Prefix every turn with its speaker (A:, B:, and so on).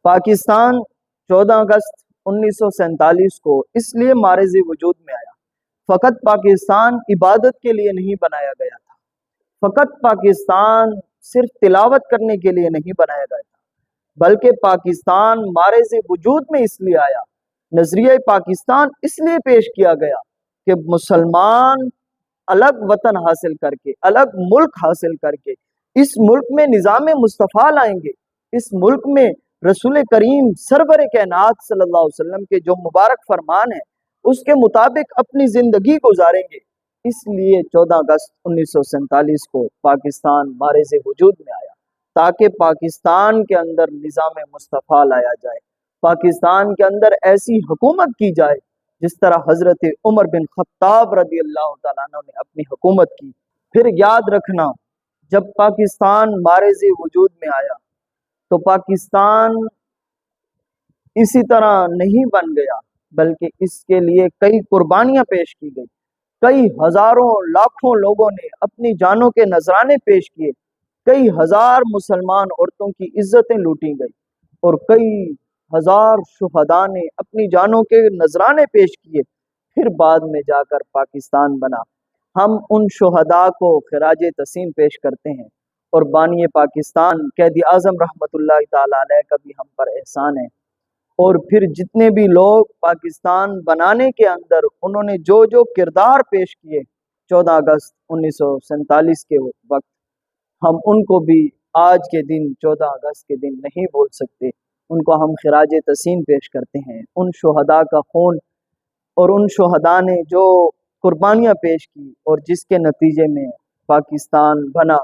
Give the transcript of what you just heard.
A: پاکستان 14 اگست 1947 کو اس لیے معرض وجود میں آیا، فقط پاکستان عبادت کے لیے نہیں بنایا گیا تھا، فقط پاکستان صرف تلاوت کرنے کے لیے نہیں بنایا گیا تھا، بلکہ پاکستان معرض وجود میں اس لیے آیا، نظریہ پاکستان اس لیے پیش کیا گیا کہ مسلمان الگ وطن حاصل کر کے، الگ ملک حاصل کر کے اس ملک میں نظام مصطفیٰ لائیں گے، اس ملک میں رسول کریم سرور کائنات صلی اللہ علیہ وسلم کے جو مبارک فرمان ہیں اس کے مطابق اپنی زندگی گزاریں گے۔ اس لیے 14 اگست 1947 کو پاکستان معرض وجود میں آیا، تاکہ پاکستان کے اندر نظام مصطفیٰ لایا جائے، پاکستان کے اندر ایسی حکومت کی جائے جس طرح حضرت عمر بن خطاب رضی اللہ تعالیٰ عنہ نے اپنی حکومت کی۔ پھر یاد رکھنا، جب پاکستان معرض وجود میں آیا تو پاکستان اسی طرح نہیں بن گیا، بلکہ اس کے لیے کئی قربانیاں پیش کی گئی، کئی ہزاروں لاکھوں لوگوں نے اپنی جانوں کے نذرانے پیش کیے، کئی ہزار مسلمان عورتوں کی عزتیں لوٹی گئی، اور کئی ہزار شہداء نے اپنی جانوں کے نذرانے پیش کیے، پھر بعد میں جا کر پاکستان بنا۔ ہم ان شہداء کو خراج تحسین پیش کرتے ہیں، اور بانی پاکستان قائد اعظم رحمۃ اللہ تعالی علیہ کا بھی ہم پر احسان ہے، اور پھر جتنے بھی لوگ پاکستان بنانے کے اندر انہوں نے جو جو کردار پیش کیے 14 اگست 1947 کے وقت، ہم ان کو بھی آج کے دن 14 اگست کے دن نہیں بول سکتے، ان کو ہم خراج تحسین پیش کرتے ہیں۔ ان شہداء کا خون اور ان شہداء نے جو قربانیاں پیش کی اور جس کے نتیجے میں پاکستان بنا،